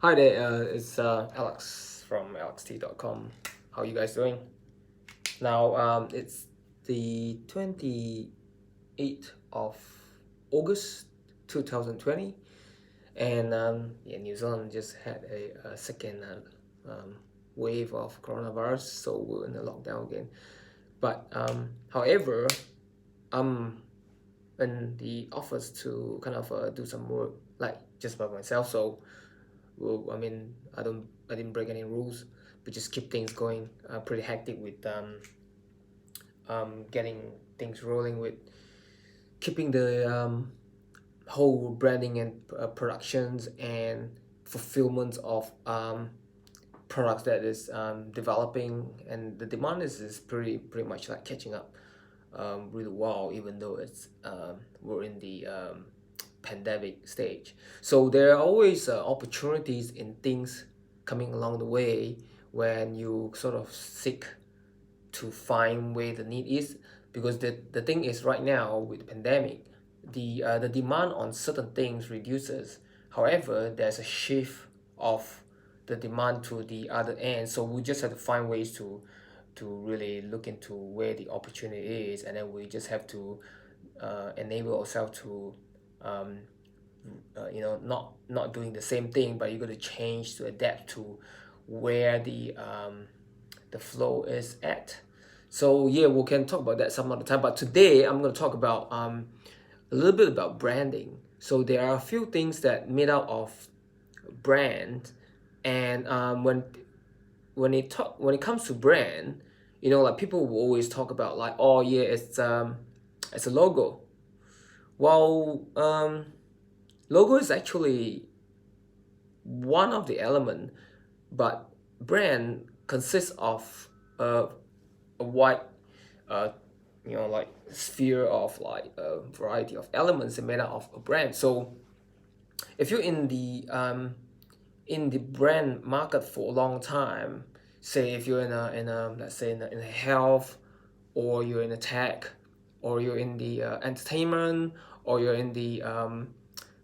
Hi there, it's Alex from alext.com. How you guys doing? Now, it's the 28th of August 2020, and yeah, New Zealand just had a second wave of coronavirus, so we're in a lockdown again. But however, I'm in the office to kind of do some work, like just by myself, so well, I didn't break any rules, but just keep things going. Pretty hectic with getting things rolling with keeping the whole branding and productions and fulfillment of products that is developing, and the demand is pretty much like catching up really well, even though it's we're in the pandemic stage. So there are always opportunities in things coming along the way when you sort of seek to find where the need is, because the thing is right now with the pandemic, the demand on certain things reduces. However, there's a shift of the demand to the other end, so we just have to find ways to really look into where the opportunity is, and then we just have to enable ourselves to um, not doing the same thing, but you got to change to adapt to where the flow is at. So yeah, we can talk about that some other time, but today I'm going to talk about a little bit about branding. So there are a few things that made out of brand, and when it comes to brand, like people will always talk about like, oh yeah, it's a logo. Well, logo is actually one of the element, but brand consists of a wide uh, like sphere of like a variety of elements that made up of a brand. So if you're in the brand market for a long time, say if you're in a let's say in a health, or you're in a tech, or you're in the entertainment, or you're in the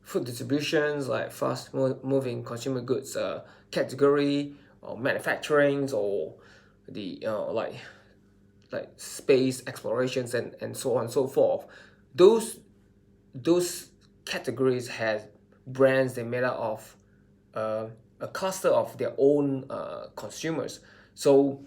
food distributions, like moving consumer goods category, or manufacturings, or the like space explorations, and so on and so forth. Those those categories has brands they made up of uh, a cluster of their own consumers. So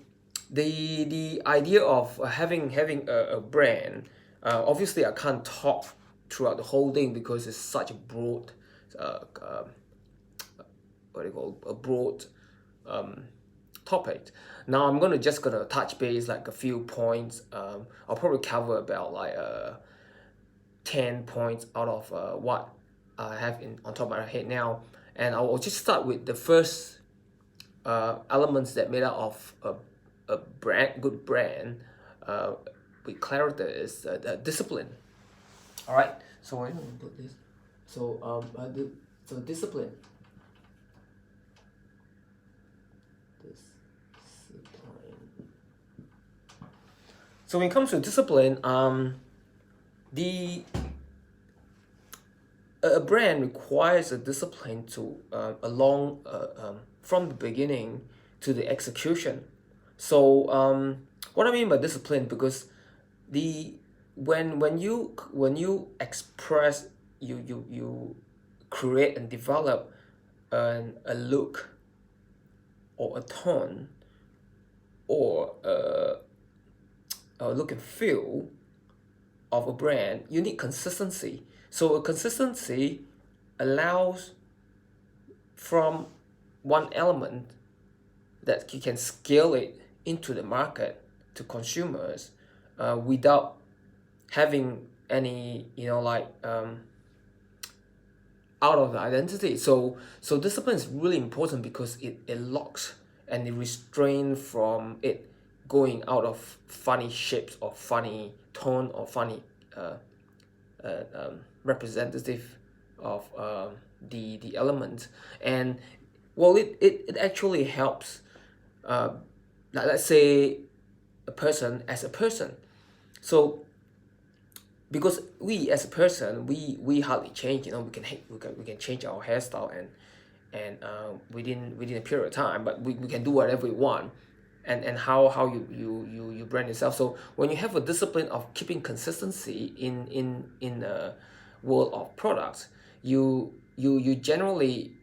the idea of having a brand, obviously I can't talk throughout the whole thing because it's such a broad uh, uh, what do you call a broad um, topic. Now I'm gonna touch base like a few points. I'll probably cover about like 10 points out of what I have in on top of my head now, and I will just start with the first elements that made up of a good brand uh, with clarity is discipline. All right, so I'm gonna put this. So so discipline. Discipline. So when it comes to discipline, the a brand requires a discipline to along from the beginning to the execution. So what I mean by discipline, because the when you express, you create and develop a look or a tone, or a look and feel of a brand, you need consistency. So a consistency allows from one element that you can scale it into the market to consumers without having any out of the identity. So discipline is really important because it locks and it restrains from it going out of funny shapes or funny tone or funny representative of the element. And well, it actually helps like, let's say a person as a person. So because we as a person, we hardly change, we can change our hairstyle, and within a period of time, but we can do whatever we want, and how you brand yourself. So when you have a discipline of keeping consistency in a world of products, you generally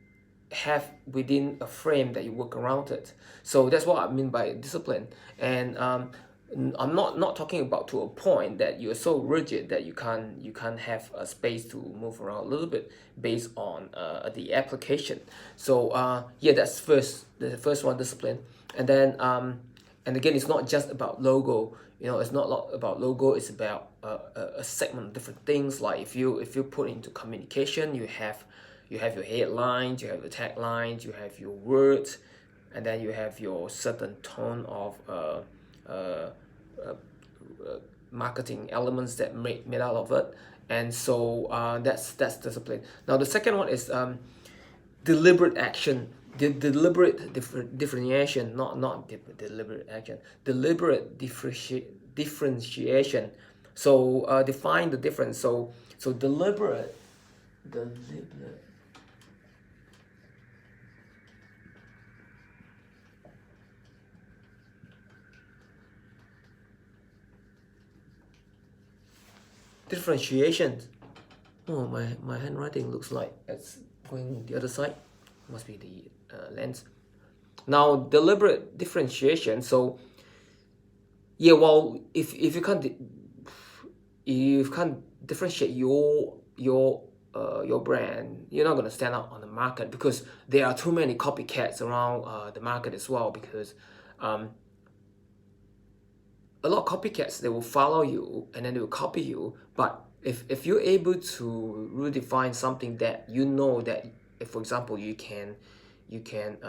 have within a frame that you work around it. So that's what I mean by discipline. And I'm not talking about to a point that you're so rigid that you can't have a space to move around a little bit based on the application. So yeah, that's the first one, discipline. And then and again, it's not just about logo. It's not about logo. It's about a segment of different things. Like if you put into communication, you have your headlines, you have your taglines, you have your words, and then you have your certain tone of marketing elements that made out of it. And so that's discipline. Now the second one is deliberate action. Deliberate differentiation, not deliberate action. Deliberate differentiation. So define the difference. So deliberate differentiation. Oh, my handwriting looks like it's going the other side. Must be the lens. Now, deliberate differentiation. So, yeah, well, if you can't differentiate your brand, you're not gonna stand out on the market, because there are too many copycats around the market as well. Because um, a lot of copycats, they will follow you and then they will copy you. But if you're able to really define something that you know that, if for example you can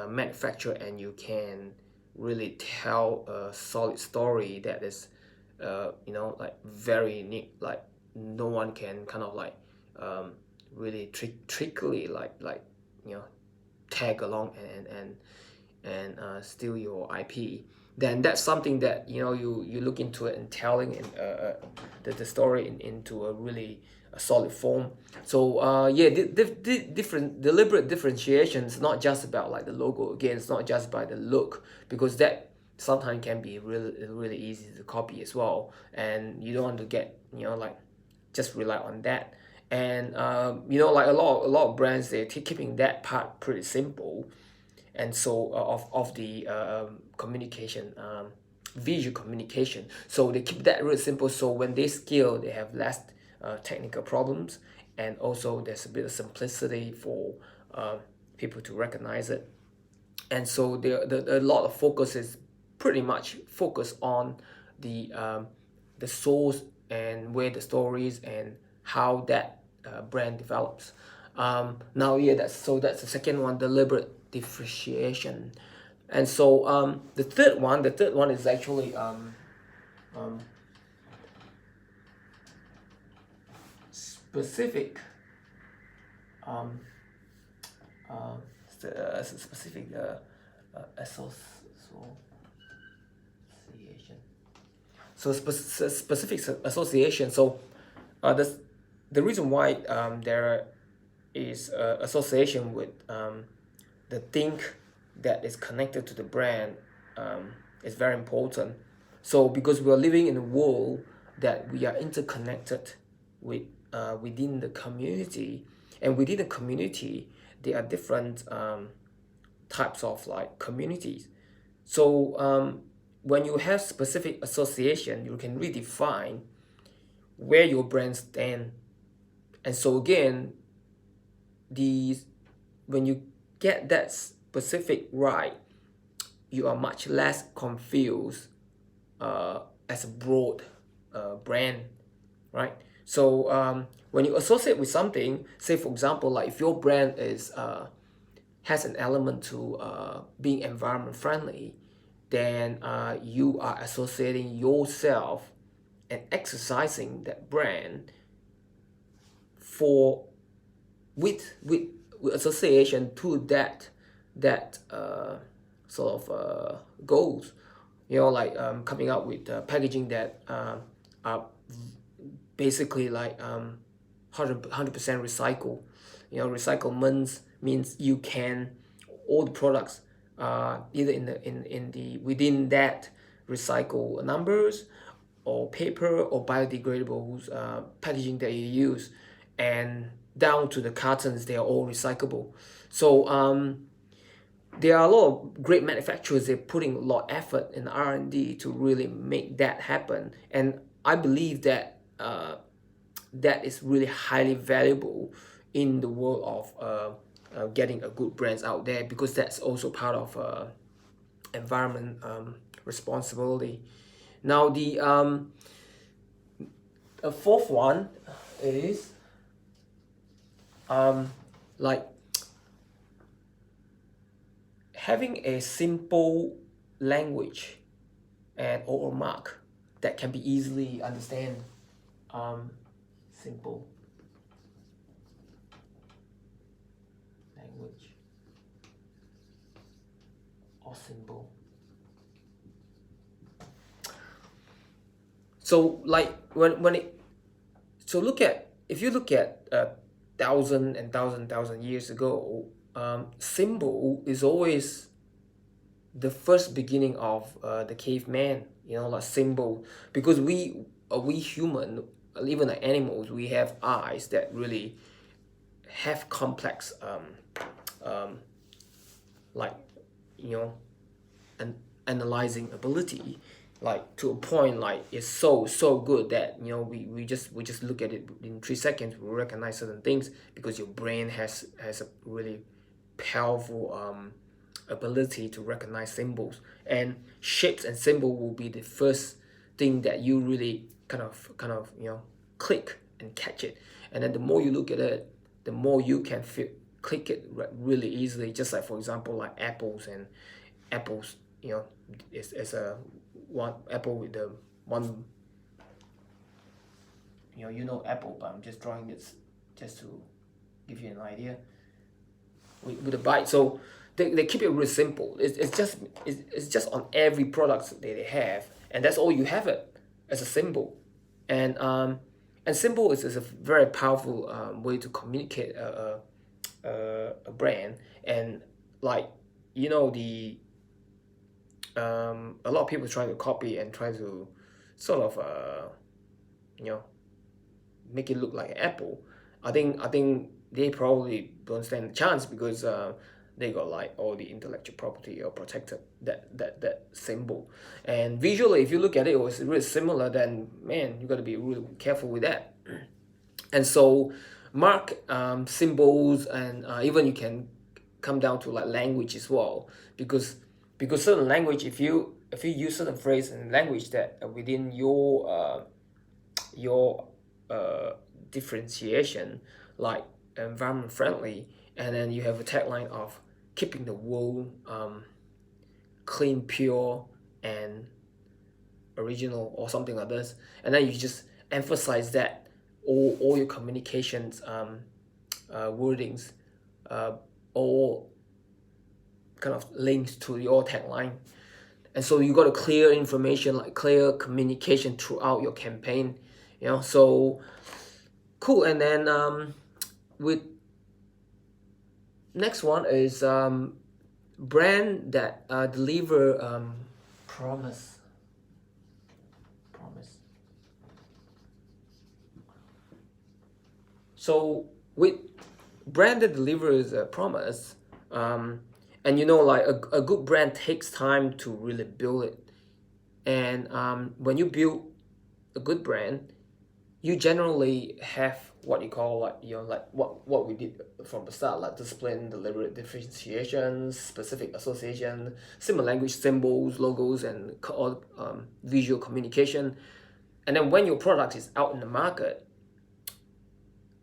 manufacture, and you can really tell a solid story that is like very unique, like no one can kind of like really trickily like you know tag along and steal your IP. Then that's something that you look into it and telling the story into a really a solid form. So yeah, different deliberate differentiation is not just about like the logo. Again, it's not just by the look, because that sometimes can be really easy to copy as well, and you don't want to get like just rely on that. And like a lot of brands, they're keeping that part pretty simple. And so of the communication, visual communication, so they keep that really simple, so when they scale, they have less technical problems, and also there's a bit of simplicity for people to recognize it. And so a lot of focus is pretty much focused on the source, and where the stories, and how that brand develops. Now, yeah, that's the second one, deliberate differentiation. And so the third one is actually um, specific um, uh, specific association. So specific association. So the reason why there is association with the thing that is connected to the brand is very important. So because we are living in a world that we are interconnected with within the community, and within the community there are different types of like communities. So when you have specific association, you can redefine where your brand stand. And so again, these when you get that specific right, you are much less confused as a broad brand, right? So when you associate with something, say for example, like if your brand is has an element to being environment friendly, then you are associating yourself and exercising that brand for with association to that sort of goals. Like coming up with packaging that are basically like 100% recycle. Recyclements means you can all the products either in the within that recycle numbers or paper or biodegradable packaging that you use, and down to the cartons, they are all recyclable. So there are a lot of great manufacturers. They're putting a lot of effort in R&D to really make that happen, and I believe that that is really highly valuable in the world of getting a good brands out there, because that's also part of environment responsibility. Now the fourth one is like having a simple language and or mark that can be easily understand. Simple language or symbol. So like when it so look at if you look at thousand years ago, symbol is always the first beginning of the caveman. Like symbol, because we human, even like animals, we have eyes that really have complex like you know an analyzing ability, like to a point like it's so good that we just look at it in 3 seconds, we recognize certain things because your brain has a really powerful ability to recognize symbols, and shapes and symbol will be the first thing that you really kind of click and catch it. And then the more you look at it, the more you can click it really easily. Just like, for example, like apples, it's a one apple with the one, apple, but I'm just drawing this just to give you an idea with a bite. So they keep it really simple. It's just on every product that they have, and that's all you have it as a symbol. And symbol is a very powerful way to communicate a brand. And like the a lot of people try to copy and try to sort of you know make it look like an apple. I think they probably don't stand a chance, because they got like all the intellectual property or protected that symbol. And visually, if you look at it, it was really similar. Then man, you got to be really careful with that. And so mark symbols, and even you can come down to like language as well, because certain language, if you use certain phrase in language that within your uh, differentiation, like environment friendly, and then you have a tagline of keeping the world clean, pure, and original, or something like this, and then you just emphasize that all your communications wordings all kind of links to your tagline. And so you got a clear information, like clear communication throughout your campaign. So cool. And then with next one is brand that deliver promise. So with brand that delivers a promise, and like a good brand takes time to really build it. And when you build a good brand, you generally have what you call, like like what we did from the start, like discipline, deliberate differentiation, specific association, similar language, symbols, logos, and visual communication. And then when your product is out in the market,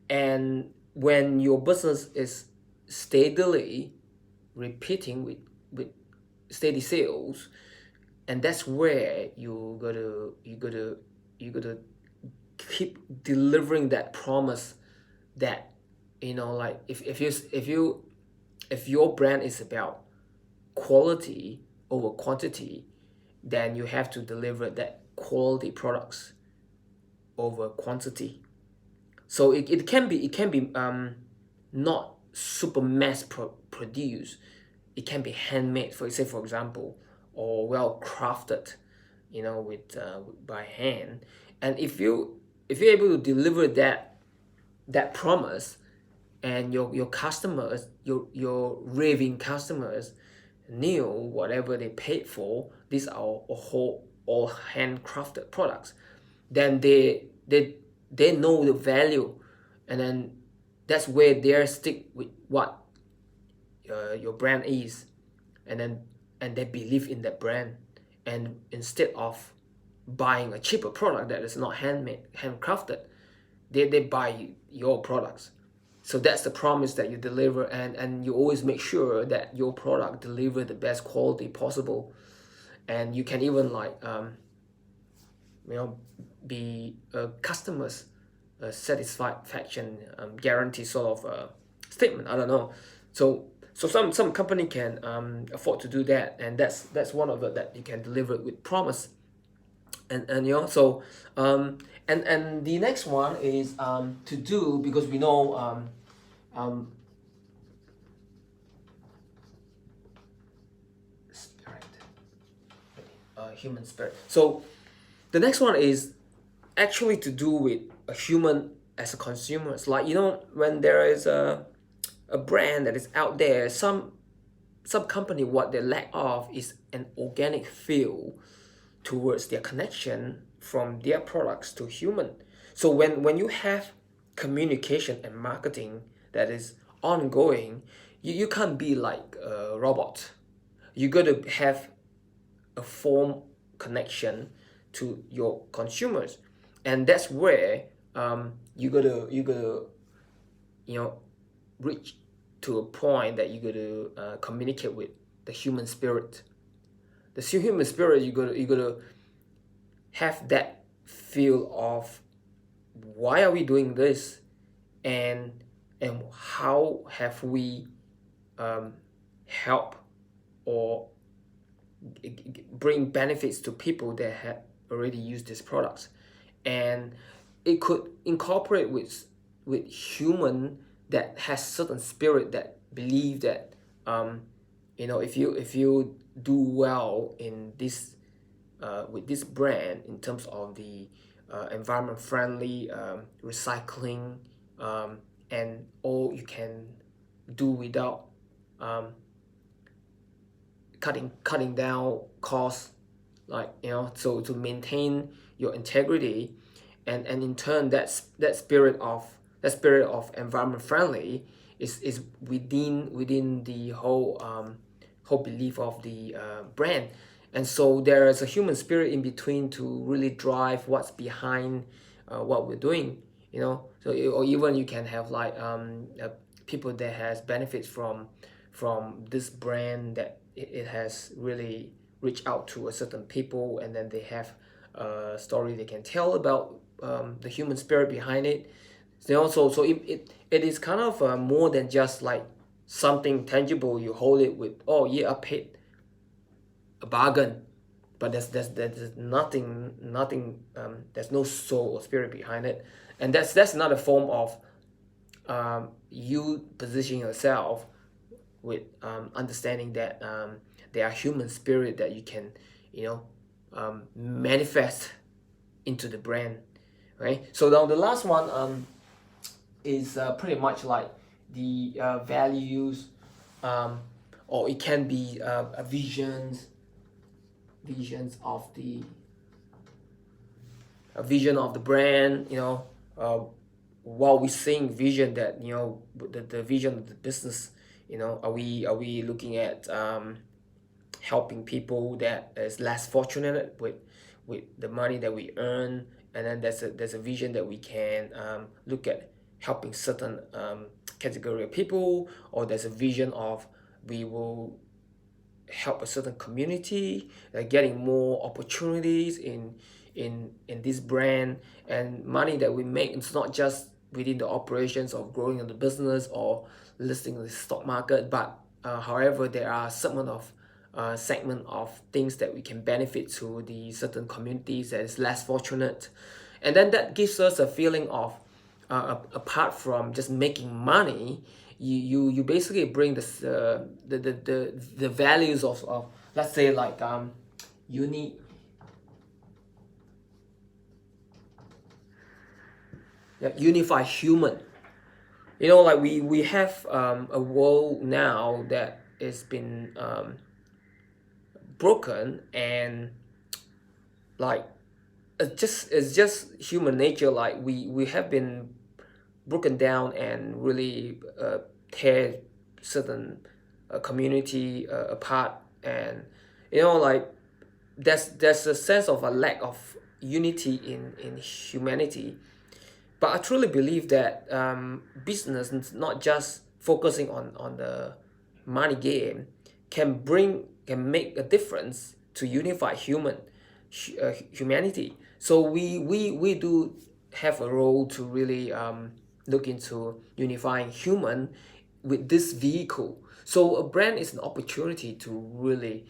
and when your business is steadily repeating with steady sales, and that's where you gotta keep delivering that promise, that like if your brand is about quality over quantity, then you have to deliver that quality products over quantity. So it can be not super produced. It can be handmade, for example, or well crafted, with by hand. And if you're able to deliver that promise, and your customers, your raving customers knew whatever they paid for, these are all handcrafted products, then they know the value, and then that's where they stick with what your brand is, and then and they believe in that brand, and instead of buying a cheaper product that is not handcrafted, they buy your products. So that's the promise that you deliver, and you always make sure that your product deliver the best quality possible. And you can even like you know be a customer's satisfaction guarantee sort of statement. I don't know. So some company can afford to do that, and that's one of it that you can deliver with promise. And so and the next one is to do, because we know um spirit, human spirit. So the next one is actually to do with a human as a consumer. It's like, when there is a brand that is out there, some company, what they lack of is an organic feel towards their connection from their products to human. So when you have communication and marketing that is ongoing, you can't be like a robot. You got to have a form connection to your consumers, and that's where you gotta reach to a point that you gotta communicate with the human spirit. The human spirit, you gotta have that feel of why are we doing this, and how have we help or bring benefits to people that have already used these products. And it could incorporate with human that has certain spirit that believe that if you do well in this with this brand in terms of the environment friendly, recycling, and all you can do without um, cutting down costs, like so to maintain your integrity, and in turn that spirit of environment friendly is within the whole belief of the brand. And so there is a human spirit in between to really drive what's behind what we're doing. Or even you can have like people that has benefits from this brand, that it has really reached out to a certain people, and then they have a story they can tell about the human spirit behind it. So it is kind of more than just like something tangible. You hold it with, oh yeah, I paid a bargain, but there's nothing there's no soul or spirit behind it. And that's another form of you position yourself with understanding that there are human spirit that you can manifest into the brand, right? So now the last one is pretty much like the values, or it can be visions of the a vision of the brand. While we saying vision, that the vision of the business, are we looking at helping people that is less fortunate with the money that we earn. And then there's a vision that we can look at helping certain category of people, or there's a vision of we will help a certain community, getting more opportunities in this brand. And money that we make, it's not just within the operations of growing in the business or listing in the stock market, but however there are segment of things that we can benefit to the certain communities that is less fortunate. And then that gives us a feeling of apart from just making money, you basically bring this the values of, let's say, like uni yeah, unify human. Like we have a world now that has been broken, and like it's just human nature. Like we have been broken down and really tear certain community apart, and like there's a sense of a lack of unity in humanity. But I truly believe that business is not just focusing on the money game, can make a difference to unify humanity. So we do have a role to really look into unifying human with this vehicle. So a brand is an opportunity to really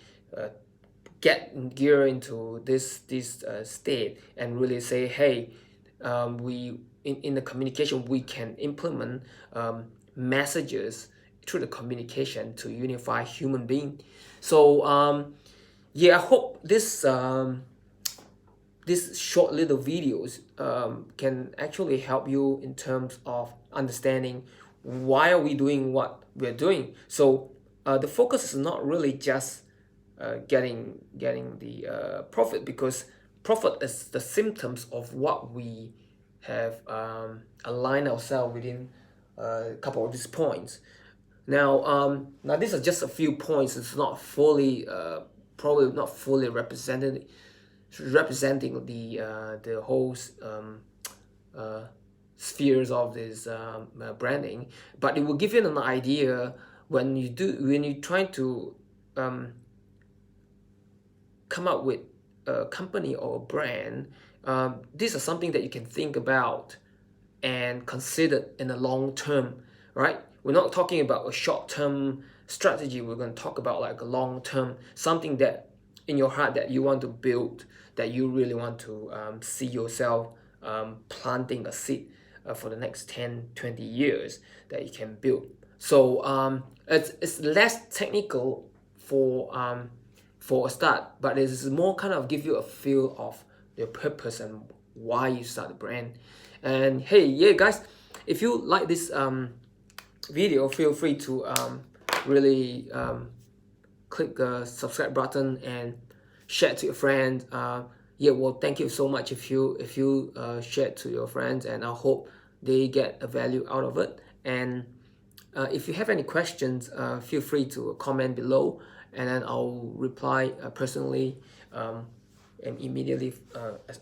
get gear into this state and really say, hey, we in the communication we can implement messages through the communication to unify human being. So yeah, I hope this short little videos can actually help you in terms of understanding why are we doing what we're doing. So the focus is not really just getting the profit, because profit is the symptoms of what we have aligned ourselves within a couple of these points. Now these are just a few points. It's not fully, probably not fully representing the whole uh, spheres of this branding, but it will give you an idea when you're trying to come up with a company or a brand. These are something that you can think about and consider in the long term, right? We're not talking about a short term strategy. We're going to talk about like a long term, something that in your heart that you want to build, that you really want to see yourself planting a seed for the next 10-20 years that you can build. So it's less technical for a start, but it's more kind of give you a feel of your purpose and why you start the brand. And hey, yeah, guys, if you like this video, feel free to really click the subscribe button and share it to your friends. Yeah, well, thank you so much if you share it to your friends, and I hope they get a value out of it. And if you have any questions, feel free to comment below, and then I'll reply personally and immediately,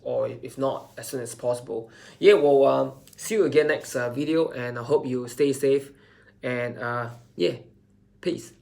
or if not, as soon as possible. Yeah, well, see you again next video, and I hope you stay safe. And yeah, peace.